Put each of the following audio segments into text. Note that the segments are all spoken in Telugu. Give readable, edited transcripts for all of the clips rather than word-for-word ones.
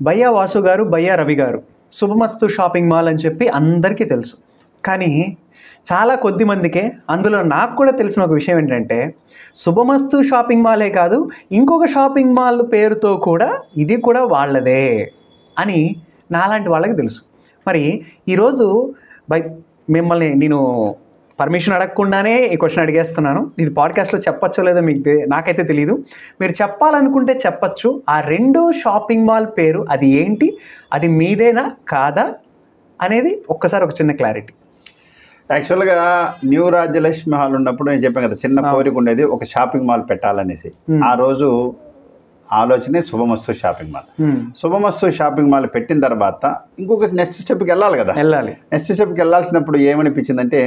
భయ్యా వాసు గారు, భయ్యా రవి గారు శుభమస్తు షాపింగ్ మాల్ అని చెప్పి అందరికీ తెలుసు. కానీ చాలా కొద్ది మందికే, అందులో నాకు కూడా తెలిసిన ఒక విషయం ఏంటంటే శుభమస్తు షాపింగ్ మాలే కాదు, ఇంకొక షాపింగ్ మాల్ పేరుతో కూడా ఇది కూడా వాళ్ళదే అని నాలాంటి వాళ్ళకి తెలుసు. మరి ఈరోజు మిమ్మల్ని నేను పర్మిషన్ అడగకుండానే ఈ క్వశ్చన్ అడిగేస్తున్నాను. ఇది పాడ్కాస్ట్లో చెప్పచ్చో లేదో మీకు నాకైతే తెలియదు. మీరు చెప్పాలనుకుంటే చెప్పచ్చు. ఆ రెండో షాపింగ్ మాల్ పేరు అది ఏంటి, అది మీదేనా కాదా అనేది ఒక్కసారి ఒక చిన్న క్లారిటీ. యాక్చువల్గా న్యూ రాజ్యలక్ష్మి హాల్ ఉన్నప్పుడు నేను చెప్పాను కదా, చిన్న కోరిక ఉండేది ఒక షాపింగ్ మాల్ పెట్టాలనేసి. ఆ రోజు ఆలోచనే శుభమస్తు షాపింగ్ మాల్. శుభమస్తు షాపింగ్ మాల్ పెట్టిన తర్వాత ఇంకొక నెక్స్ట్ స్టెప్కి వెళ్ళాలి కదా. నెక్స్ట్ స్టెప్కి వెళ్ళాల్సినప్పుడు ఏమనిపించిందంటే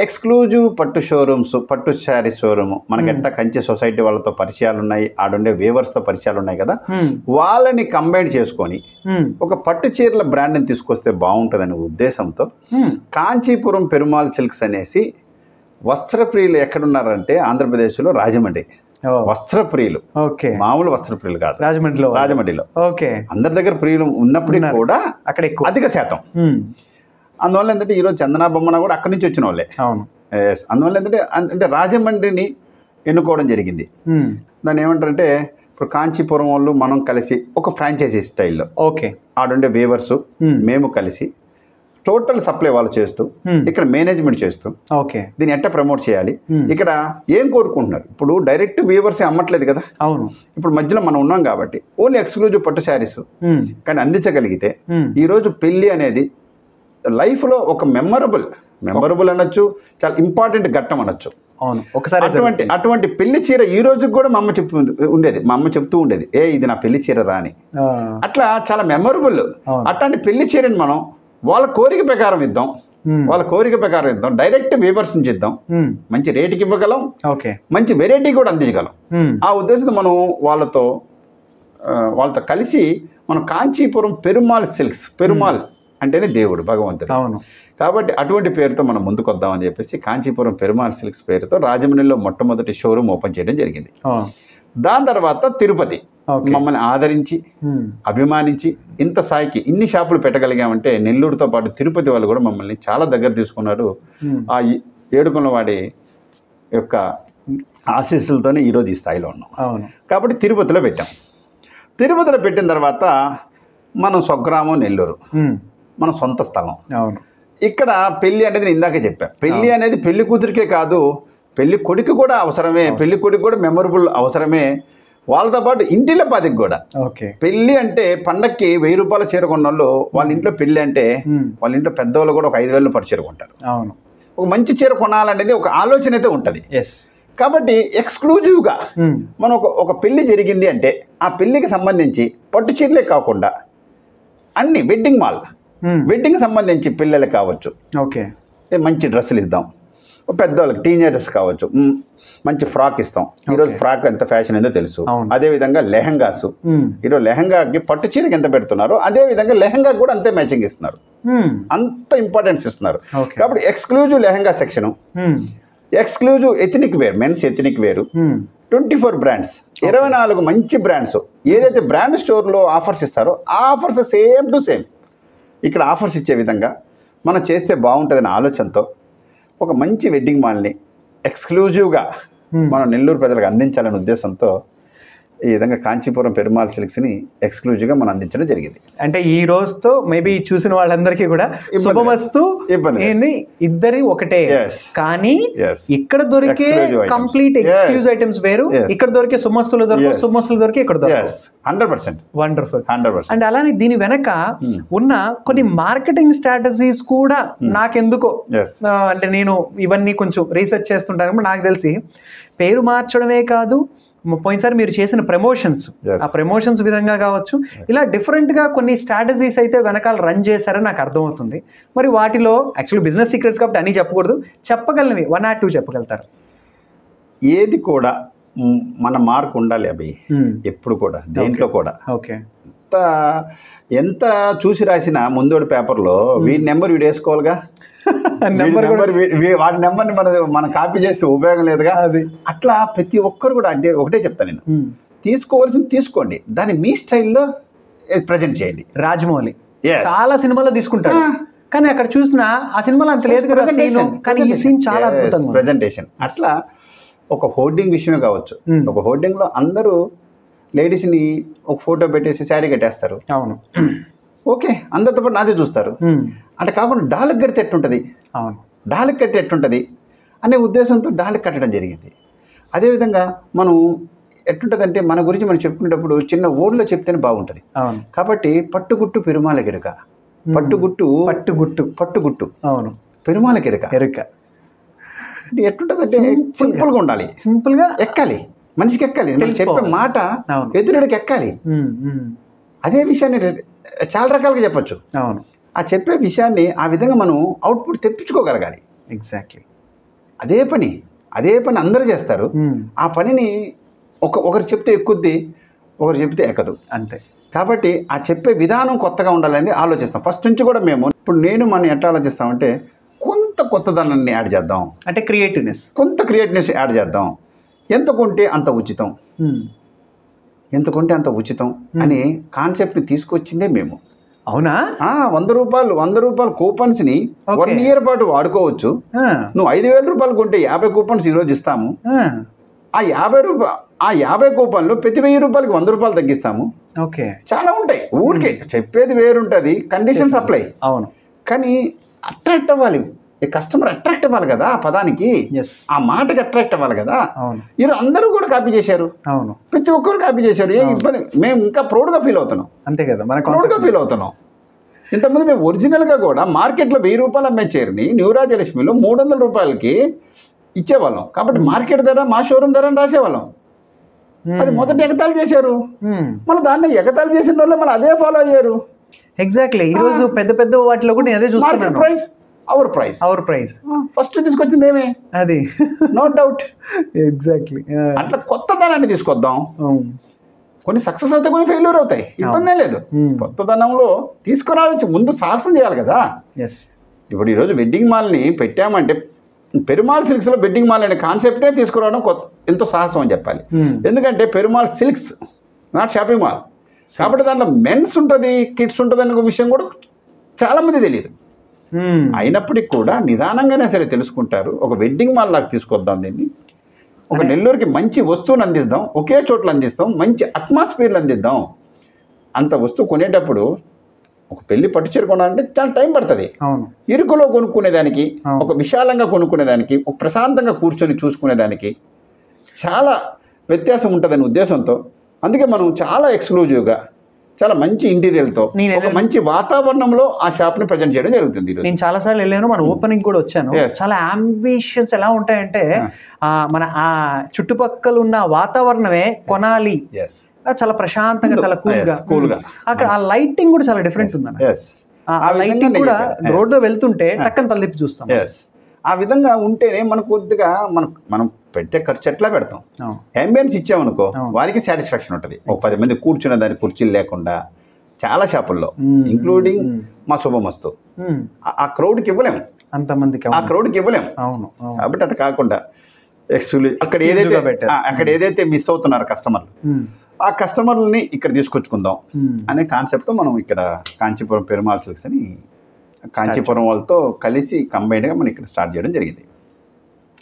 ఎక్స్క్లూజివ్ పట్టు షోరూమ్స్, పట్టు శారీ షోరూమ్ మనకెట్ట కంచి సొసైటీ వాళ్ళతో పరిచయాలు ఉన్నాయి, ఆడుండే వేవర్స్తో పరిచయాలు ఉన్నాయి కదా, వాళ్ళని కంబైన్ చేసుకొని ఒక పట్టు చీరల బ్రాండ్ని తీసుకొస్తే బాగుంటుందనే ఉద్దేశంతో కాంచీపురం పెరుమాల్ సిల్క్స్ అనేసి వస్త్రప్రియులు ఎక్కడున్నారంటే ఆంధ్రప్రదేశ్లో రాజమండ్రి వస్త్రప్రియులు, మామూలు వస్త్రప్రియులు కాదు, రాజమండ్రిలో అందరి దగ్గర ప్రియులు ఉన్నప్పటికీ కూడా అక్కడ ఎక్కువ అధిక శాతం. అందువల్ల ఏంటంటే ఈరోజు చందనా బొమ్మన కూడా అక్కడి నుంచి వచ్చిన వాళ్ళే. అందువల్ల ఏంటంటే అంటే రాజమండ్రిని ఎన్నుకోవడం జరిగింది. దాన్ని ఏమంటారంటే ఇప్పుడు కాంచీపురం వాళ్ళు మనం కలిసి ఒక ఫ్రాంచైజీ స్టైల్లో ఆడుండే వేవర్స్ మేము కలిసి టోటల్ సప్లై వాళ్ళు చేస్తూ ఇక్కడ మేనేజ్మెంట్ చేస్తూ దీన్ని ఎట్లా ప్రమోట్ చేయాలి, ఇక్కడ ఏం కోరుకుంటున్నారు. ఇప్పుడు డైరెక్ట్ వ్యూవర్స్ అమ్మట్లేదు కదా. అవును, ఇప్పుడు మధ్యలో మనం ఉన్నాం కాబట్టి ఓన్లీ ఎక్స్క్లూజివ్ పట్టు శారీస్ కానీ అందించగలిగితే ఈరోజు పెళ్లి అనేది లైఫ్లో ఒక మెమరబుల్ అనొచ్చు, చాలా ఇంపార్టెంట్ ఘట్టం అనొచ్చు. ఒకసారి అటువంటి పెళ్లి చీర ఈ రోజు కూడా మా అమ్మ చెప్తూ ఉండేది, ఇది నా పెళ్లి చీర రా అని. అట్లా చాలా మెమరబుల్. అట్లాంటి పెళ్లి చీరని మనం వాళ్ళ కోరిక ప్రకారం ఇద్దాం, డైరెక్ట్ వీవర్స్ నుంచి ఇద్దాం, మంచి రేటుకి ఇవ్వగలం, మంచి వెరైటీ కూడా అందించగలం. ఆ ఉద్దేశంతో మనం వాళ్ళతో కలిసి మనం కాంచీపురం పెరుమాల్ సిల్క్స్, పెరుమాల్ అంటేనే దేవుడు, భగవంతుడు. అవును, కాబట్టి అటువంటి పేరుతో మనం ముందుకు వద్దామని చెప్పేసి కాంచీపురం పెరుమాల్ సిల్క్స్ పేరుతో రాజమండ్రిలో మొట్టమొదటి షోరూమ్ ఓపెన్ చేయడం జరిగింది. దాని తర్వాత తిరుపతి మమ్మల్ని ఆదరించి అభిమానించి ఇంత స్థాయికి ఇన్ని షాపులు పెట్టగలిగామంటే నెల్లూరుతో పాటు తిరుపతి వాళ్ళు కూడా మమ్మల్ని చాలా దగ్గర తీసుకున్నారు. ఆ ఏడుకొండలవాడి యొక్క ఆశీస్సులతోనే ఈరోజు ఈ స్థాయిలో ఉన్నాం. కాబట్టి తిరుపతిలో పెట్టిన తర్వాత మనం స్వగ్రామం నెల్లూరు, మన సొంత స్థలం. ఇక్కడ పెళ్లి అనేది నేను ఇందాకే చెప్పాను, పెళ్లి అనేది పెళ్లి కూతురికే కాదు, పెళ్లి కొడుకు కూడా అవసరమే, పెళ్లి కొడుకు కూడా మెమరబుల్ అవసరమే, వాళ్ళతో పాటు ఇంటిలో పాతికి కూడా. పెళ్లి అంటే పండక్కి 1000 రూపాయల చీర కొన్న వాళ్ళు వాళ్ళ ఇంట్లో పెళ్లి అంటే వాళ్ళ ఇంట్లో పెద్దవాళ్ళు కూడా ఒక 5000 పట్టు చీర కొంటారు. ఒక మంచి చీర కొనాలనేది ఒక ఆలోచన అయితే ఉంటుంది. కాబట్టి ఎక్స్క్లూజివ్గా మనం ఒక పెళ్లి జరిగింది అంటే ఆ పెళ్లికి సంబంధించి పట్టు చీరలే కాకుండా అన్ని వెడ్డింగ్ సంబంధించి పిల్లలకి కావచ్చు మంచి డ్రెస్సులు ఇద్దాం, పెద్దవాళ్ళకి టీనేజర్స్ కావచ్చు మంచి ఫ్రాక్ ఇస్తాం. ఈరోజు ఫ్రాక్ ఎంత ఫ్యాషన్ ఏందో తెలుసు. అదేవిధంగా లెహంగాస్, ఈరోజు లెహంగాకి పట్టు చీరకి ఎంత పెడుతున్నారో అదేవిధంగా లెహంగా కూడా అంతే మ్యాచింగ్ ఇస్తున్నారు, అంత ఇంపార్టెన్స్ ఇస్తున్నారు. కాబట్టి exclusive lehenga section, exclusive ethnic wear, men's ethnic wear, 24 brands, 24 మంచి బ్రాండ్స్. ఏదైతే బ్రాండ్ స్టోర్లో ఆఫర్స్ ఇస్తారో ఆ ఆఫర్స్ సేమ్ టు సేమ్ ఇక్కడ ఆఫర్స్ ఇచ్చే విధంగా మనం చేస్తే బాగుంటుందనే ఆలోచనతో ఒక మంచి వెడ్డింగ్ మాల్ని ఎక్స్క్లూజివ్గా మనం నెల్లూరు ప్రజలకు అందించాలనే ఉద్దేశంతో ఈ విధంగా కాంచీపురం పెరుమాల్ సిల్క్స్ని ఎక్స్క్లూజివ్గా మనం అందించడం జరిగింది. అంటే ఈ రోజుతో మేబీ చూసిన వాళ్ళందరికీ కూడా శుభమస్తు ఇద్దరి ఒకటే, కానీ ఇక్కడ దొరికే కంప్లీట్ ఎక్స్క్లూజివ్ ఐటమ్స్ వేరు, ఇక్కడ దొరికే సుమస్తులు దొరికే ఇక్కడ 100% వండర్ఫుల్. అండ్ అలానే దీని వెనక ఉన్న కొన్ని మార్కెటింగ్ స్ట్రాటజీస్ కూడా నాకెందుకో, అంటే నేను ఇవన్నీ కొంచెం రీసెర్చ్ చేస్తుంటాను, నాకు తెలిసి పేరు మార్చడమే కాదు, పోయినసారి మీరు చేసిన ప్రమోషన్స్, ఆ ప్రమోషన్స్ విధంగా కావచ్చు, ఇలా డిఫరెంట్గా కొన్ని స్ట్రాటజీస్ అయితే వెనకాల రన్ చేశారని నాకు అర్థమవుతుంది. మరి వాటిలో యాక్చువల్లీ బిజినెస్ సీక్రెట్స్ కాబట్టి అన్నీ చెప్పకూడదు, చెప్పగలవి 1 or 2 చెప్పగలుగుతారు. ఏది కూడా మన మార్క్ ఉండాలి అవి ఎప్పుడు కూడా, దేంట్లో కూడా. ఎంత చూసి రాసిన ముందోడి పేపర్లో వీడి నెంబర్ వీడు వేసుకోవాలిగా, వాడి నెంబర్ని మనం కాపీ చేస్తే ఉపయోగం లేదుగా. అట్లా ప్రతి ఒక్కరు కూడా అంటే ఒకటే చెప్తాను నేను, తీసుకోవాల్సింది తీసుకోండి, దాన్ని మీ స్టైల్లో ప్రజెంట్ చేయండి. రాజమౌళి చాలా సినిమాలో తీసుకుంటాడు, కానీ అక్కడ చూసినా ఆ సినిమాలో అంత లేదు కదా సీన్, కానీ ఈ సీన్ చాలా అద్భుతంగా ప్రెజెంటేషన్. అట్లా ఒక హోర్డింగ్ విషయమే కావచ్చు, ఒక హోర్డింగ్ లో అందరూ లేడీస్ ని ఒక ఫోటో పెట్టేసి శారీ కట్టేస్తారు. అవును, ఓకే, అందరితో పాటు నాదే చూస్తారు. అంటే కాకుండా డాలకు కడితే ఎట్టుంటది, అవును, డాలకు కట్టి ఎట్టుంటది అనే ఉద్దేశంతో డాలకు కట్టడం జరిగింది. అదేవిధంగా మనం ఎట్టుంటదంటే మన గురించి మనం చెప్పుకునేటప్పుడు చిన్న ఊర్లో చెప్తేనే బాగుంటుంది. కాబట్టి పట్టుగుట్టు పెరుమాళ గిరక, పట్టుగుట్టు పట్టుగుట్టు పట్టుగుట్టు అవును, పెరుమాళ గిరక ఎరుక అంటే ఎట్టుంటదంటే సింపుల్గా ఉండాలి, సింపుల్గా ఎక్కాలి, మనిషికి ఎక్కాలి, చెప్పే మాట ఎదురుడికి ఎక్కాలి. అదే విషయాన్ని చాలా రకాలుగా చెప్పచ్చు. అవును, ఆ చెప్పే విషయాన్ని ఆ విధంగా మనం అవుట్పుట్ తెప్పించుకోగలగాలి. ఎగ్జాక్ట్లీ అదే పని అందరూ చేస్తారు. ఆ పనిని ఒకరు చెప్తే ఎక్కుద్ది, ఒకరు చెప్తే ఎక్కదు, అంతే. కాబట్టి ఆ చెప్పే విధానం కొత్తగా ఉండాలని ఆలోచిస్తాం ఫస్ట్ నుంచి కూడా. మేము ఇప్పుడు మనం ఎట్లా ఆలోచిస్తామంటే కొంత కొత్తదనాన్ని యాడ్ చేద్దాం, అంటే కొంత క్రియేటివ్నెస్ యాడ్ చేద్దాం. ఎంత కొంటే అంత ఉచితం, ఎంత కొంటే అంత ఉచితం అనే కాన్సెప్ట్ని తీసుకొచ్చిందే మేము. అవునా? 100 రూపాయలు కూపన్స్ని 1 year పాటు వాడుకోవచ్చు. నువ్వు 5,000 రూపాయలు కొంటే 50 కూపన్స్ ఈరోజు ఇస్తాము. ఆ 50 కూపన్లు ప్రతి 1000 రూపాయలకి 100 రూపాయలు తగ్గిస్తాము. ఓకే, చాలా ఉంటాయి. ఊరికే చెప్పేది వేరుంటుంది, కండిషన్స్ అప్లై. అవును, కానీ అట్రాక్ట్ అవ్వాలి, కస్టమర్ అట్రాక్ట్ అవ్వాలి కదా ఆ పదానికి, ఆ మాటకి అట్రాక్ట్ అవ్వాలి కదా. ఈరోజు అందరూ కూడా కాపీ చేశారు. అవును, ప్రతి ఒక్కరు కాపీ చేశారు. ఏ ఇబ్బంది, మేము ఇంకా ప్రౌడ్గా ఫీల్ అవుతున్నాం. అంతే కదా, మన ప్రౌడ్గా ఫీల్ అవుతున్నాం. ఇంతకుముందు మేము ఒరిజినల్గా కూడా మార్కెట్లో 1000 రూపాయలు అమ్మే చీరని న్యూరాజలక్ష్మిలో 300 రూపాయలకి ఇచ్చేవాళ్ళం. కాబట్టి మార్కెట్ ధర మా షోరూమ్ ధర రాసేవాళ్ళం. అది మొదటి ఎగతాళి చేశారు, మళ్ళీ దాన్ని ఎగతాళి చేసిన వాళ్ళు మళ్ళీ అదే ఫాలో అయ్యారు. ఎగ్జాక్ట్లీ ఈ రోజు పెద్ద వాటిలో కూడా అదే చూస్తున్నాను. ప్రైస్ అవర్ ప్రైస్ ఫస్ట్ తీసుకొచ్చింది ఏమే, అది నో డౌట్. ఎగ్జాక్ట్లీ అట్లా కొత్తదనాన్ని తీసుకొద్దాం. కొన్ని సక్సెస్ అవుతాయి, కొన్ని ఫెయిల్యూర్ అవుతాయి, ఇబ్బంది లేదు. కొత్తదనంలో తీసుకురావచ్చు, ముందు సాహసం చేయాలి కదా. ఇప్పుడు ఈరోజు వెడ్డింగ్ మాల్ని పెట్టామంటే పెరుమాళ్ సిల్క్స్లో వెడ్డింగ్ మాల్ అనే కాన్సెప్టే తీసుకురావడం ఎంతో సాహసం అని చెప్పాలి. ఎందుకంటే Perumal silks not shopping mall, కాబట్టి దాంట్లో మెన్స్ ఉంటుంది, కిడ్స్ ఉంటుంది అనే విషయం కూడా చాలామంది తెలియదు. అయినప్పటికీ కూడా నిదానంగానే సరే తెలుసుకుంటారు. ఒక వెడ్డింగ్ మాల్ లాగా తీసుకొద్దాం దీన్ని, ఒక నెల్లూరుకి మంచి వస్తువుని అందిస్తాం, ఒకే చోట్ల అందిస్తాం, మంచి అట్మాస్ఫియర్లు అందిద్దాం. అంత వస్తువు కొనేటప్పుడు ఒక పెళ్లి పట్టుచీర కొనాలంటే చాలా టైం పడుతుంది. ఇరుకులో కొనుక్కునేదానికి, ఒక విశాలంగా కొనుక్కునేదానికి, ఒక ప్రశాంతంగా కూర్చొని చూసుకునేదానికి చాలా వ్యత్యాసం ఉంటుందనే ఉద్దేశంతో అందుకే మనం చాలా ఎక్స్క్లూజివ్గా, చాలా మంచి ఇంటీరియర్తో, ఒక మంచి వాతావరణంలో ఆ షాప్ని ప్రజెంట్ చేయడం జరుగుతుంది. నేను చాలాసార్లు వెళ్ళాను, మన ఓపెనింగ్ కూడా వచ్చాను. చాలా అంబిషన్స్ ఎలా ఉంటాయంటే మన ఆ చుట్టుపక్కల ఉన్న వాతావరణమే కొనాలి, చాలా ప్రశాంతంగా, చాలా కూల్గా. అక్కడ ఆ లైటింగ్ కూడా చాలా డిఫరెంట్ ఉంది. ఆ లైటింగ్ కూడా రోడ్లో వెళ్తుంటే టక్కన తలదిప్పి చూస్తాం. ఆ విధంగా ఉంటేనే మనకు కొద్దిగా మనం పెట్టే ఖర్చు ఎట్లా పెడతాం, అంబియన్స్ ఇచ్చామనుకో వారికి సాటిస్ఫాక్షన్ ఉంటుంది. ఒక 10 మంది కూర్చునే దానికి కుర్చీలు లేకుండా చాలా షాపుల్లో, ఇంక్లూడింగ్ మా శుభమస్తు, ఆ క్రౌడ్కి ఇవ్వలేము, అంతమందికి ఆ క్రౌడ్కి ఇవ్వలేము. అవును, కాబట్టి అట్లా కాకుండా అక్కడ ఏదైతే మిస్ అవుతున్నారు కస్టమర్లు, ఆ కస్టమర్లని ఇక్కడ తీసుకొచ్చుకుందాం అనే కాన్సెప్ట్తో మనం ఇక్కడ కాంచీపురం పెరుమాళ్ సిల్క్స్ అని కాంచీపురం వాళ్ళతో కలిసి కంబైన్డ్గా మనం ఇక్కడ స్టార్ట్ చేయడం జరిగింది.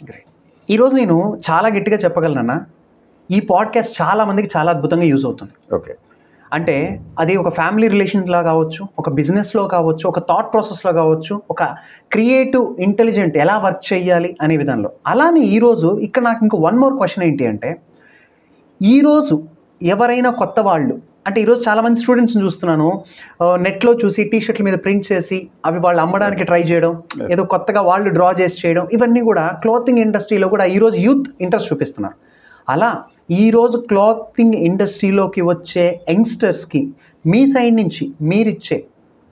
గ్రేట్. ఈరోజు నేను చాలా గట్టిగా చెప్పగలనన్నా, ఈ పాడ్కాస్ట్ చాలా మందికి చాలా అద్భుతంగా యూజ్ అవుతుంది. ఓకే, అంటే అది ఒక ఫ్యామిలీ రిలేషన్లా కావచ్చు, ఒక బిజినెస్లో కావచ్చు, ఒక థాట్ ప్రాసెస్లో కావచ్చు, ఒక క్రియేటివ్ ఇంటెలిజెంట్ ఎలా వర్క్ చేయాలి అనే విధంలో. అలానే ఈరోజు ఇక్కడ నాకు ఇంకో వన్ మోర్ క్వశ్చన్ ఏంటి అంటే, ఈరోజు ఎవరైనా కొత్త వాళ్ళు, అంటే ఈరోజు చాలామంది స్టూడెంట్స్ని చూస్తున్నాను, నెట్లో చూసి టీషర్ట్ల మీద ప్రింట్ చేసి అవి వాళ్ళు అమ్మడానికి ట్రై చేయడం, ఏదో కొత్తగా వాళ్ళు డ్రా చేసి చేయడం, ఇవన్నీ కూడా క్లాతింగ్ ఇండస్ట్రీలో కూడా ఈరోజు యూత్ ఇంట్రెస్ట్ చూపిస్తున్నారు. అలా ఈరోజు క్లాతింగ్ ఇండస్ట్రీలోకి వచ్చే యంగ్స్టర్స్కి మీ సైడ్ నుంచి మీరిచ్చే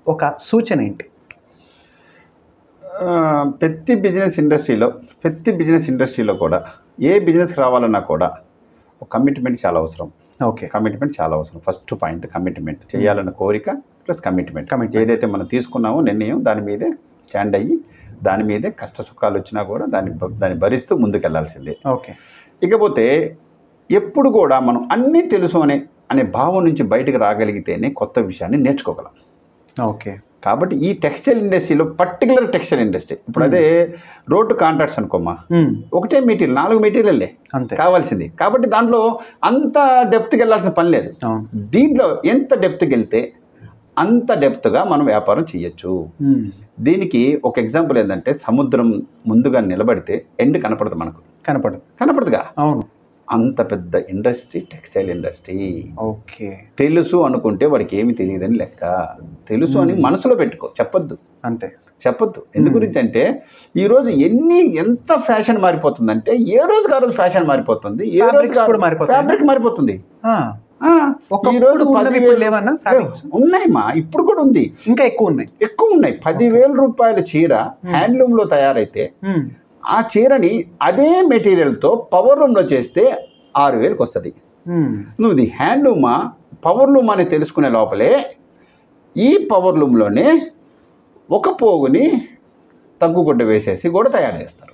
ఒక సూచన ఏంటి? ప్రతి బిజినెస్ ఇండస్ట్రీలో కూడా ఏ బిజినెస్కి రావాలన్నా కూడా ఒక కమిట్మెంట్ చాలా అవసరం. ఓకే, కమిట్మెంట్ చాలా అవసరం. ఫస్ట్ పాయింట్ కమిట్మెంట్, చేయాలన్న కోరిక ప్లస్ కమిట్మెంట్. ఏదైతే మనం తీసుకున్నామో నిర్ణయం, దాని మీదే స్టాండ్ అయ్యి, దాని మీదే కష్ట సుఖాలు వచ్చినా కూడా దాన్ని భరిస్తూ ముందుకెళ్లాల్సిందే. ఓకే, ఇకపోతే ఎప్పుడు కూడా మనం అన్నీ తెలుసు అనే అనే భావం నుంచి బయటకు రాగలిగితేనే కొత్త విషయాన్ని నేర్చుకోగలం. ఓకే. కాబట్టి ఈ టెక్స్టైల్ ఇండస్ట్రీలో పర్టికులర్ టెక్స్టైల్ ఇండస్ట్రీ ఇప్పుడు అదే రోడ్డు కాంట్రాక్ట్స్ అనుకోమా, ఒకటే మెటీరియల్ 4 మెటీరియల్లే కావాల్సింది. కాబట్టి దాంట్లో అంత డెప్త్కి వెళ్ళాల్సిన పని లేదు. దీంట్లో ఎంత డెప్త్కి వెళ్తే అంత డెప్త్గా మనం వ్యాపారం చేయొచ్చు. దీనికి ఒక ఎగ్జాంపుల్ ఏంటంటే, సముద్రం ముందుగా నిలబడితే ఎండ్ కనపడదు, మనకు కనపడదుగా. అవును. అంత పెద్ద ఇండస్ట్రీ టెక్స్టైల్ ఇండస్ట్రీ. ఓకే. తెలుసు అనుకుంటే వాడికి ఏమి తెలియదని లెక్క. తెలుసు అని మనసులో పెట్టుకో, చెప్పొద్దు. అంతే, చెప్పొద్దు. ఎందు గురించి అంటే ఈరోజు ఎంత ఫ్యాషన్ మారిపోతుందంటే, ఏ రోజుకి ఆ రోజు ఫ్యాషన్ మారిపోతుంది, ఏ రోజు ఫ్యాబ్రిక్ మారిపోతుంది. ఉన్నాయమ్మా, ఇప్పుడు కూడా ఉంది, ఇంకా ఎక్కువ ఉన్నాయి. 10,000 రూపాయల చీర హ్యాండ్లూమ్ లో తయారైతే ఆ చీరని అదే మెటీరియల్తో పవర్ లూమ్లో చేస్తే 6,000కి వస్తుంది. నువ్వు ఇది హ్యాండ్లూమా పవర్ లూమ్ అని తెలుసుకునే లోపలే ఈ పవర్ లూమ్లోనే ఒక పోగుని తగ్గుగుడ్డ వేసేసి కూడా తయారు చేస్తారు.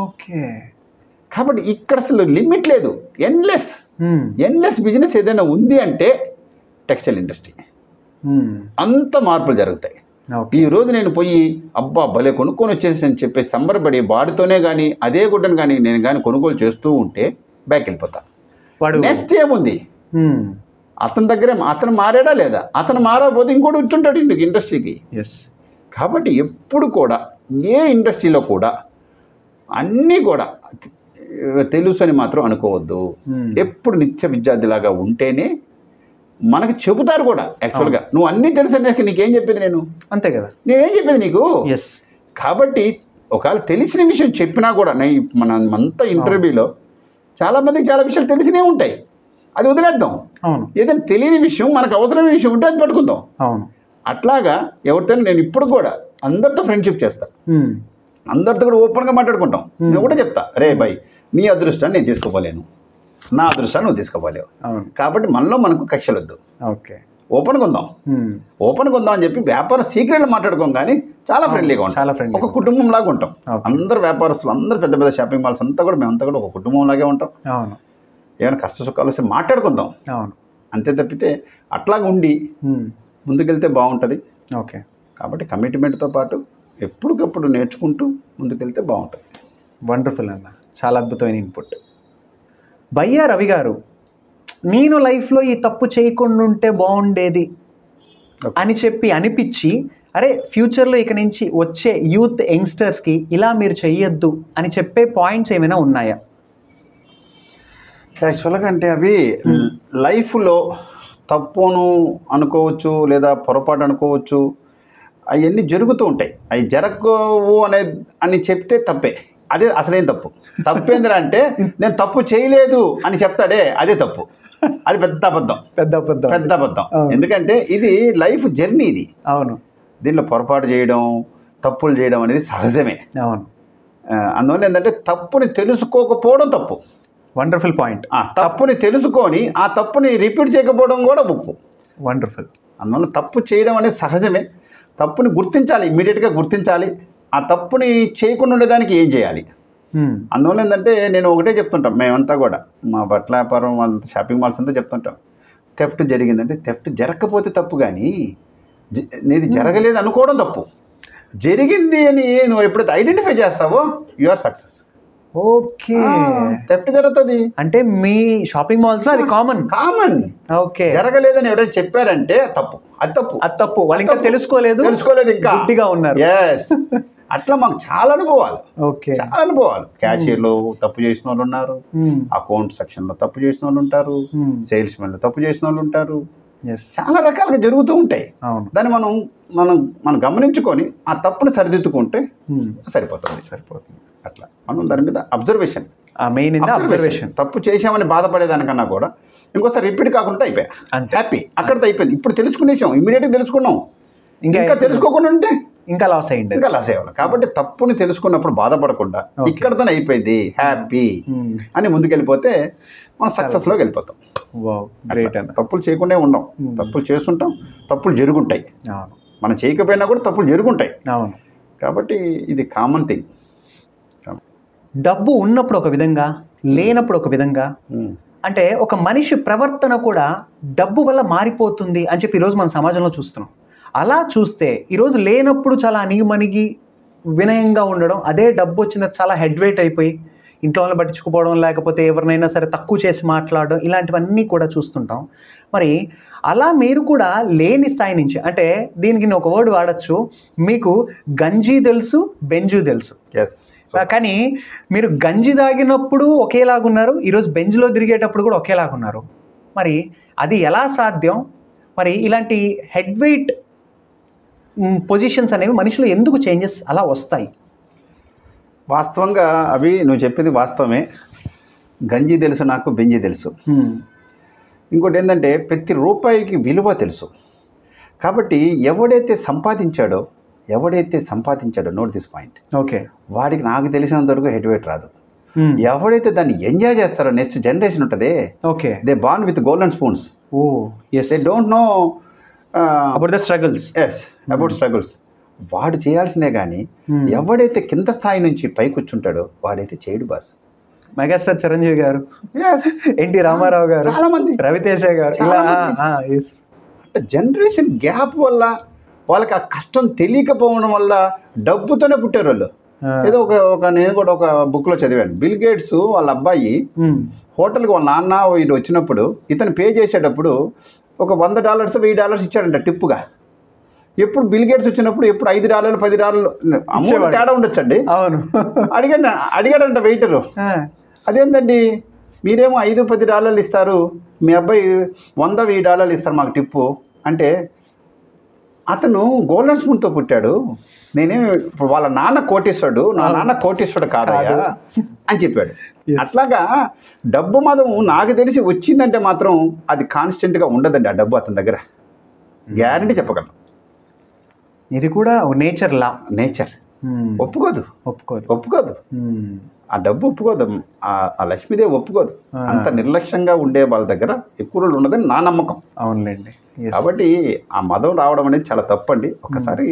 ఓకే. కాబట్టి ఇక్కడ అసలు లిమిట్ లేదు, ఎండ్లెస్ బిజినెస్ ఏదైనా ఉంది అంటే టెక్స్టైల్ ఇండస్ట్రీ. అంత మార్పులు జరుగుతాయి. ఈ రోజు నేను పోయి అబ్బా భలే కొనుక్కొని వచ్చేసి అని చెప్పేసి సంబరపడి వాడితోనే కానీ అదే గుడ్డను కానీ నేను కానీ కొనుగోలు చేస్తూ ఉంటే బ్యాక్ వెళ్ళిపోతా. నెక్స్ట్ ఏముంది, అతని దగ్గరే అతను మారాడా లేదా, అతను మారకపోతే ఇంకోటి వచ్చుంటాడు ఇండస్ట్రీకి. కాబట్టి ఎప్పుడు కూడా ఏ ఇండస్ట్రీలో కూడా అన్నీ కూడా తెలుసు అని మాత్రం అనుకోవద్దు. ఎప్పుడు నిత్య విద్యార్థిలాగా ఉంటేనే మనకు చెబుతారు కూడా. యాక్చువల్గా నువ్వు అన్నీ తెలుసు అనేసి నీకేం చెప్పేది నేను, అంతే కదా, నేనేం చెప్పేది నీకు. కాబట్టి ఒకవేళ తెలిసిన విషయం చెప్పినా కూడా అంతా ఇంటర్వ్యూలో చాలామందికి చాలా విషయాలు తెలిసినే ఉంటాయి, అది వదిలేద్దాం. ఏదైనా తెలియని విషయం మనకు అవసరమైన విషయం ఉంటే అది పట్టుకుందాం. అట్లాగా ఎవరితో నేను ఇప్పుడు కూడా అందరితో ఫ్రెండ్షిప్ చేస్తా, అందరితో కూడా ఓపెన్గా మాట్లాడుకుంటాం. నేను కూడా చెప్తా, రే బై నీ అదృష్టాన్ని నేను తీసుకోపోలేను, నా అదృష్టాన్ని నువ్వు తీసుకోపోలేవు. కాబట్టి మనకు కక్షలు వద్దు, ఓపెన్గా ఉందాం అని చెప్పి వ్యాపారం సీక్రెట్లు మాట్లాడుకోం, కానీ చాలా ఫ్రెండ్లీగా ఉంటాం, ఒక కుటుంబం లాగా ఉంటాం. అందరు వ్యాపారస్తులు, అందరు పెద్ద పెద్ద షాపింగ్ మాల్స్ అంతా కూడా మేమంతా కూడా ఒక కుటుంబం లాగే ఉంటాం. ఏమైనా కష్ట సుఖాలు వస్తే మాట్లాడుకుందాం, అంతే తప్పితే అట్లాగా ఉండి ముందుకెళ్తే బాగుంటుంది. ఓకే. కాబట్టి కమిట్మెంట్తో పాటు ఎప్పటికప్పుడు నేర్చుకుంటూ ముందుకెళ్తే బాగుంటుంది. వండర్ఫుల్ అన్న, చాలా అద్భుతమైన ఇన్పుట్. బయ్యా రవి గారు, నేను లైఫ్లో ఈ తప్పు చేయకుండా ఉంటే బాగుండేది అని చెప్పి అనిపించి, అరే ఫ్యూచర్లో ఇక నుంచి వచ్చే యూత్ యంగ్స్టర్స్కి ఇలా మీరు చెయ్యొద్దు అని చెప్పే పాయింట్స్ ఏమైనా ఉన్నాయా? యాక్చువల్గా అంటే అవి లైఫ్లో తప్పును అనుకోవచ్చు, లేదా పొరపాటు అనుకోవచ్చు, అవన్నీ జరుగుతూ ఉంటాయి. అవి జరగవు అని చెప్తే తప్పే, అదే అసలేం తప్పు. తప్పేందిరా అంటే నేను తప్పు చేయలేదు అని చెప్తాడే, అదే తప్పు, అది పెద్ద అబద్ధం. ఎందుకంటే ఇది లైఫ్ జర్నీ, ఇది. అవును. దీనిలో పొరపాటు చేయడం, తప్పులు చేయడం అనేది సహజమే. అవును. అందువల్ల ఏంటంటే తప్పుని తెలుసుకోకపోవడం తప్పు. Wonderful point. తప్పుని తెలుసుకొని ఆ తప్పుని రిపీట్ చేయకపోవడం కూడా ఉప్పు. వండర్ఫుల్. అందువల్ల తప్పు చేయడం అనేది సహజమే. తప్పుని గుర్తించాలి, ఇమ్మీడియట్గా గుర్తించాలి. ఆ తప్పుని చేయకుండా ఉండేదానికి ఏం చేయాలి. అందువల్ల ఏంటంటే నేను ఒకటే చెప్తుంటాం, మేమంతా కూడా మా బట్టల వ్యాపారం అంతా షాపింగ్ మాల్స్ అంతా చెప్తుంటాం, థెఫ్ట్ జరిగిందంటే థెఫ్ట్ జరగకపోతే తప్పు, కానీ నీది జరగలేదు అనుకోవడం తప్పు. జరిగింది అని నువ్వు ఎప్పుడైతే ఐడెంటిఫై చేస్తావో you are success. Okay. Theft జరుగుతుంది అంటే మీ షాపింగ్ మాల్స్ లో అది కామన్. ఓకే. జరగలేదని ఎవరైనా చెప్పారంటే తప్పు, అది తప్పు. వాళ్ళు ఇంకా తెలుసుకోలేదు, ఇంకా గట్టిగా ఉన్నారు. అట్లా మాకు చాలా అనుభవాలు. క్యాషియర్లో తప్పు చేసిన వాళ్ళు ఉన్నారు, అకౌంట్ సెక్షన్ లో తప్పు చేసిన వాళ్ళు ఉంటారు, సేల్స్ మెన్ లో తప్పు చేసిన వాళ్ళు ఉంటారు. చాలా రకాలుగా జరుగుతూ ఉంటాయి. దాన్ని మనం గమనించుకొని ఆ తప్పుని సరిదిద్దుకుంటే సరిపోతుంది. అట్లా మనం దాని మీద అబ్జర్వేషన్, తప్పు చేసామని బాధపడేదానికన్నా కూడా ఇంకోసారి రిపీట్ కాకుండా అయిపోయా, హ్యాపీ, అక్కడితో అయిపోయింది. ఇప్పుడు తెలుసుకునేసాం, ఇమీడియట్గా తెలుసుకున్నాం. ఇంకా తెలుసుకోకుండా ఉంటే ఇంకా లాస్ అయ్యేవాళ్ళం. కాబట్టి తప్పుని తెలుసుకున్నప్పుడు బాధపడకుండా ఇక్కడతోనే అయిపోయింది, హ్యాపీ అని ముందుకెళ్ళిపోతే మనం సక్సెస్లోకి వెళ్ళిపోతాం. తప్పులు చేయకుండా ఉండం, తప్పులు చేస్తుంటాం, తప్పులు జరుగుంటాయి. మనం చేయకపోయినా కూడా తప్పులు జరుగుంటాయి. కాబట్టి ఇది కామన్ థింగ్. డబ్బు ఉన్నప్పుడు ఒక విధంగా, లేనప్పుడు ఒక విధంగా, అంటే ఒక మనిషి ప్రవర్తన కూడా డబ్బు వల్ల మారిపోతుంది అని చెప్పి ఈరోజు మన సమాజంలో చూస్తున్నాం. అలా చూస్తే ఈరోజు లేనప్పుడు చాలా అణిగిమణిగి వినయంగా ఉండడం, అదే డబ్బు వచ్చిన చాలా హెడ్ వెయిట్ అయిపోయి ఇంట్లో వాళ్ళని పట్టించుకోవడం, లేకపోతే ఎవరినైనా సరే తక్కువ చేసి మాట్లాడడం, ఇలాంటివన్నీ కూడా చూస్తుంటాం. మరి అలా మీరు కూడా లేని స్థాయి నుంచి, అంటే దీనికి నేను ఒక వర్డ్ వాడచ్చు, మీకు గంజి తెలుసు, బెంజు తెలుసు. ఎస్. కానీ మీరు గంజి తాగినప్పుడు ఒకేలాగున్నారు, ఈరోజు బెంజ్లో తిరిగేటప్పుడు కూడా ఒకేలాగున్నారు. మరి అది ఎలా సాధ్యం? మరి ఇలాంటి హెడ్ వెయిట్ పొజిషన్స్ అనేవి మనుషులు ఎందుకు చేంజెస్ అలా వస్తాయి? వాస్తవంగా అవి నువ్వు చెప్పింది వాస్తవమే. గంజి తెలుసు నాకు, బెంజి తెలుసు. ఇంకోటి ఏంటంటే ప్రతి రూపాయికి విలువ తెలుసు. కాబట్టి ఎవడైతే సంపాదించాడో నోట్ దిస్ పాయింట్, ఓకే, వాడికి నాకు తెలిసినంత వరకు హెడ్ వెయిట్ రాదు. ఎవడైతే దాన్ని ఎంజాయ్ చేస్తారో నెక్స్ట్ జనరేషన్ ఉంటుంది, okay, they born with golden spoons. They don't know about the struggles. About struggles. వాడు చేయాల్సిందే కానీ ఎవడైతే కింద స్థాయి నుంచి పై కూర్చుంటాడో వాడైతే చేయడు బాస్. మెగాస్టార్ చిరంజీవి గారు, ఎన్టీ రామారావు గారు, చాలా మంది, రవితేజ గారు, జనరేషన్ గ్యాప్ వల్ల వాళ్ళకి ఆ కష్టం తెలియకపోవడం వల్ల డబ్బుతోనే పుట్టారు వాళ్ళు. ఏదో నేను కూడా ఒక బుక్లో చదివాను. బిల్ గేట్స్ వాళ్ళ అబ్బాయి హోటల్కి వాళ్ళ నాన్న వీడు వచ్చినప్పుడు ఇతను పే చేసేటప్పుడు ఒక $100 $1000 ఇచ్చాడంట టిప్పుగా. ఎప్పుడు బిల్ గేట్స్ వచ్చినప్పుడు ఎప్పుడు $5 $10 అమౌంట్ తేడా ఉండొచ్చండి. అవును, అడిగాడంట వెయిటరు, అదేంటండి మీరేమో $5-10 ఇస్తారు, మీ అబ్బాయి $100-1000 ఇస్తారు మాకు టిప్పు అంటే, అతను గోల్డెన్ స్పూన్తో పుట్టాడు, నేనేమి వాళ్ళ నాన్న కోటీశ్వరుడు, నా నాన్న కోటీశ్వరుడు కాదయ్యా అని చెప్పాడు. అట్లాగా డబ్బు మాత్రం నాకు తెలిసి వచ్చిందంటే మాత్రం అది కాన్స్టెంట్గా ఉండదండి. ఆ డబ్బు అతని దగ్గర గ్యారంటీ చెప్పగలను. ఇది కూడా నేచర్ లా. నేచర్ ఒప్పుకోదు. ఆ డబ్బు ఒప్పుకోదు, ఆ లక్ష్మీదేవి ఒప్పుకోదు. అంత నిర్లక్ష్యంగా ఉండే వాళ్ళ దగ్గర ఎక్కువ రోజులు ఉండదని నా నమ్మకం. అవునులేండి. కాబట్టి ఆ మదం రావడం అనేది చాలా తప్పండి. ఒకసారి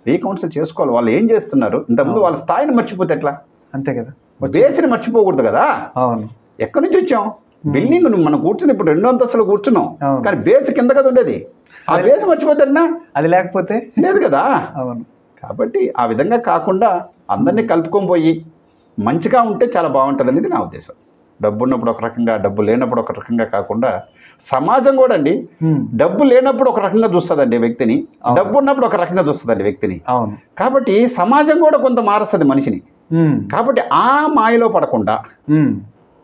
రీకౌన్సిల్ చేసుకోవాలి. వాళ్ళు ఏం చేస్తున్నారు, ఇంతకుముందు వాళ్ళ స్థాయిని మర్చిపోతే ఎట్లా? అంతే కదా, బేస్ని మర్చిపోకూడదు కదా. అవును, ఎక్కడి నుంచి వచ్చాం? బిల్డింగ్ మనం కూర్చుని ఇప్పుడు 2 అంతస్తులు కూర్చున్నాం, కానీ బేస్ కింద కదా ఉండేది. ఆ బేస్ మర్చిపోతాడన్నా, అది లేకపోతే లేదు కదా. అవును. కాబట్టి ఆ విధంగా కాకుండా అందరినీ కలుపుకొని పోయి మంచిగా ఉంటే చాలా బాగుంటుంది అనేది నా ఉద్దేశం. డబ్బు ఉన్నప్పుడు ఒక రకంగా, డబ్బు లేనప్పుడు ఒక రకంగా కాకుండా, సమాజం కూడా అండి డబ్బు లేనప్పుడు ఒక రకంగా చూస్తుందండి వ్యక్తిని, డబ్బు ఉన్నప్పుడు ఒక రకంగా చూస్తుందండి వ్యక్తిని. అవును. కాబట్టి సమాజం కూడా కొంత మారుస్తుంది మనిషిని. కాబట్టి ఆ మాయలో పడకుండా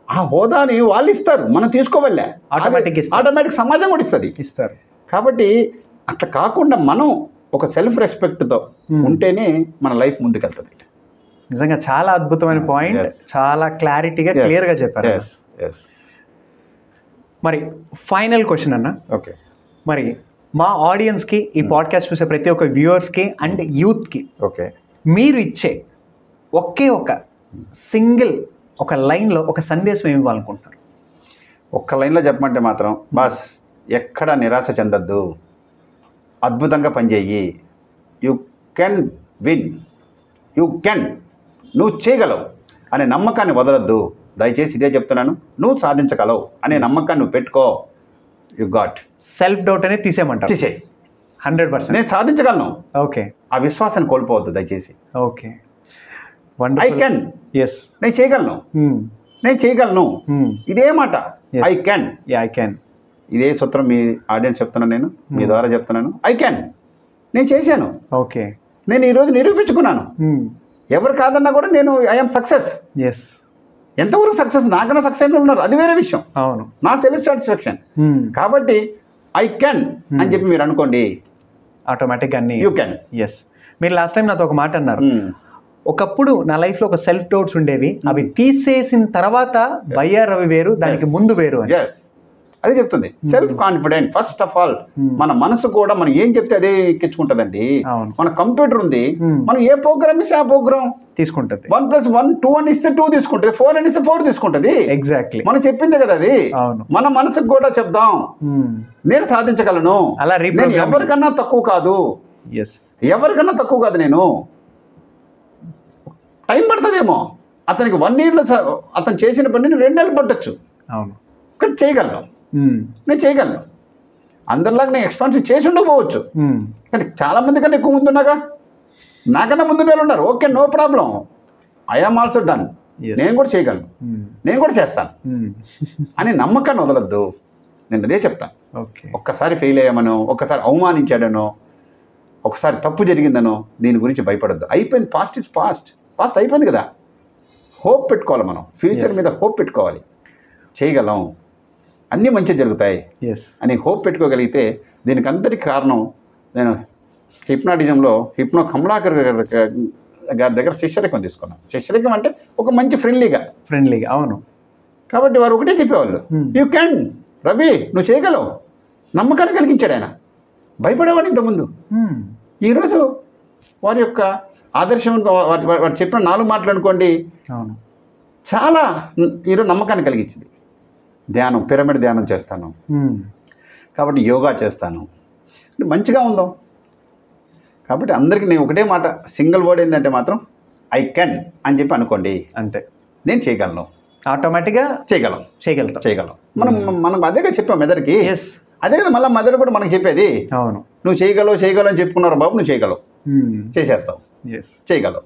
ఆ హోదాని వాళ్ళు ఇస్తారు, మనం తీసుకోవాలే, ఆటోమేటిక్ సమాజం కూడా ఇస్తారు. కాబట్టి అట్లా కాకుండా మనం ఒక సెల్ఫ్ రెస్పెక్ట్తో ఉంటేనే మన లైఫ్ ముందుకెళ్తుంది. నిజంగా చాలా అద్భుతమైన పాయింట్, చాలా క్లారిటీగా క్లియర్గా చెప్పారు. మరి ఫైనల్ క్వశ్చన్ అన్న, ఓకే, మరి మా ఆడియన్స్కి, ఈ పాడ్కాస్ట్ చూసే ప్రతి ఒక్క వ్యూవర్స్కి అండ్ యూత్కి ఓకే, మీరు ఇచ్చే ఒకే ఒక సింగిల్ ఒక లైన్లో ఒక సందేశం ఏమి ఇవ్వాలనుకుంటున్నారు? ఒక్క లైన్లో చెప్పమంటే మాత్రం, బాస్ ఎక్కడ నిరాశ చెందద్దు, అద్భుతంగా పనిచేయి, యు కెన్ విన్, నువ్వు చేయగలవు అనే నమ్మకాన్ని వదలొద్దు. దయచేసి ఇదే చెప్తున్నాను, నువ్వు సాధించగలవు అనే నమ్మకాన్ని నువ్వు పెట్టుకో. యు గాట్ సెల్ఫ్ డౌట్ అనేది తీసేయమంటారు? తీసేయి. 100% నేను సాధించగలను. ఓకే, ఆ విశ్వాసాన్ని కోల్పోవద్దు దయచేసి. ఓకే, ఐ కెన్, నేను చేయగలను, ఇదే మాట, ఐ కెన్. ఇదే సూత్రం మీ ఆడియన్స్ చెప్తున్నాను, నేను మీ ద్వారా చెప్తున్నాను. ఐ కెన్, నేను చేశాను. ఓకే, నేను ఈరోజు నిరూపించుకున్నాను. ఎవరు కాదన్నా కూడా నేను ఐఎమ్ సక్సెస్. ఎంతవరకు సక్సెస్, నాకన్నా సక్సెస్ ఉన్నారు, అది వేరే విషయం. అవును, నా సెల్ఫ్ సాటిస్ఫాక్షన్. కాబట్టి ఐ కెన్ అని చెప్పి మీరు అనుకోండి, ఆటోమేటిక్గా అన్ని యూ కెన్. మీరు లాస్ట్ టైం నాతో ఒక మాట అన్నారు, ఒకప్పుడు నా లైఫ్లో ఒక సెల్ఫ్ డౌట్స్ ఉండేవి, అవి తీసేసిన తర్వాత బయ్యా రవి వేరు, దానికి ముందు వేరు అని. అదే చెప్తుంది. Self confident first of all. మన మనసు కూడా మనం ఏం చెప్తే అదే ఎక్కించుకుంటుందండి. మన కంప్యూటర్ ఉంది, మనం ఏ ప్రోగ్రామ్ ఇస్తే ఆ ప్రోగ్రామ్ తీసుకుంటుంది. 1+1 2 అని ఇస్తే 2 తీసుకుంటుంది, 4 అని ఇస్తే 4 తీసుకుంటుంది. ఎగ్జాక్ట్లీ, మనం చెప్పిందే కదా అది. మన మనసుకు కూడా చెప్దాం, నేను సాధించగలను, అలా ఎవరికన్నా తక్కువ కాదు, నేను. టైం పడుతుందేమో, అతనికి 1 yearలో అతను చేసిన పనిని 2 నెలలు పట్టచ్చు. అవును, కానీ చేయగలను, నేను చేయగలను. అందరిలాగా నేను ఎక్స్పాన్షన్ చేసి ఉండకపోవచ్చు, కానీ చాలామంది కన్నా ఎక్కువ ముందున్నాగా, నాకన్నా ముందు వాళ్ళు ఉన్నారు. Okay, no problem, I am also done. నేను కూడా చేయగలను, నేను కూడా చేస్తాను అని నమ్మకాన్ని వదలొద్దు. నేను అదే చెప్తాను. ఒక్కసారి ఫెయిల్ అయ్యామనో, ఒక్కసారి అవమానించాడనో, ఒకసారి తప్పు జరిగిందనో దీని గురించి భయపడద్దు. అయిపోయింది, పాస్ట్ ఇస్ పాస్ట్, పాస్ట్ అయిపోయింది కదా. హోప్ పెట్టుకోవాలి, మనం ఫ్యూచర్ మీద హోప్ పెట్టుకోవాలి. చేయగలం, అన్నీ మంచిగా జరుగుతాయి అని హోప్ పెట్టుకోగలిగితే, దీనికి అంతటికి కారణం నేను హిప్నాటిజంలో కమలాకర్ గారి దగ్గర శిష్యరికం తీసుకున్నాను. శిష్యరికం అంటే ఒక మంచి ఫ్రెండ్లీగా, అవును. కాబట్టి వారు ఒకటే చెప్పేవాళ్ళు, యూ క్యాన్ రవి, నువ్వు చేయగలవు. నమ్మకాన్ని కలిగించాడు ఆయన. భయపడేవాడు ఇంతకుముందు. ఈరోజు వారి యొక్క ఆదర్శం, వారు చెప్పిన 4 మాటలు అనుకోండి, చాలా ఈరోజు నమ్మకాన్ని కలిగించింది. ధ్యానం, పిరమిడ్ ధ్యానం చేస్తాను, కాబట్టి యోగా చేస్తాను, మంచిగా ఉందాం. కాబట్టి అందరికీ నేను ఒకటే మాట, సింగిల్ వర్డ్ ఏంటంటే మాత్రం ఐ కెన్ అని చెప్పి అనుకోండి, అంతే. నేను చేయగలను, ఆటోమేటిక్గా చేయగలం. మనం అదేగా చెప్పాం మెదడుకి, అదే కదా మళ్ళీ మెదడు కూడా మనకు చెప్పేది. అవును, నువ్వు చేయగలవు అని చెప్పుకున్నారు బాబు, నువ్వు చేయగలవు, చేసేస్తావు, చేయగలవు.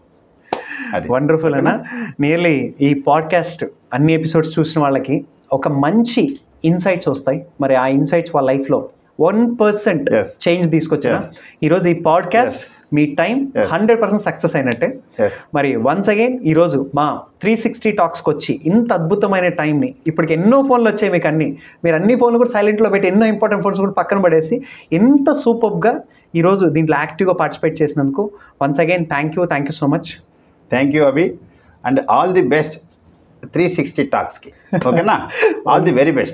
వండర్ఫుల్ అన్న. నియర్లీ ఈ పాడ్కాస్ట్ అన్ని ఎపిసోడ్స్ చూసిన వాళ్ళకి ఒక మంచి ఇన్సైట్స్ వస్తాయి. మరి ఆ ఇన్సైట్స్ వాళ్ళ లైఫ్లో 1% చేంజ్ తీసుకొచ్చిన ఈరోజు ఈ పాడ్కాస్ట్ మీ టైం 100% సక్సెస్ అయినట్టే. మరి వన్స్ అగైన్ ఈరోజు మా 360 టాక్స్కి వచ్చి ఇంత అద్భుతమైన టైంని, ఇప్పటికి ఎన్నో ఫోన్లు వచ్చాయి మీకు, మీరు అన్ని ఫోన్లు కూడా సైలెంట్లో పెట్టి ఎన్నో ఇంపార్టెంట్ ఫోన్స్ కూడా పక్కన పడేసి ఇంత సూపర్గా ఈరోజు దీంట్లో యాక్టివ్గా పార్టిసిపేట్ చేసినందుకు once again thank you so much. Thank you Abhi, and all the best 360 టాక్స్కి. ఓకేనా, ఆల్ ది వెరీ బెస్ట్.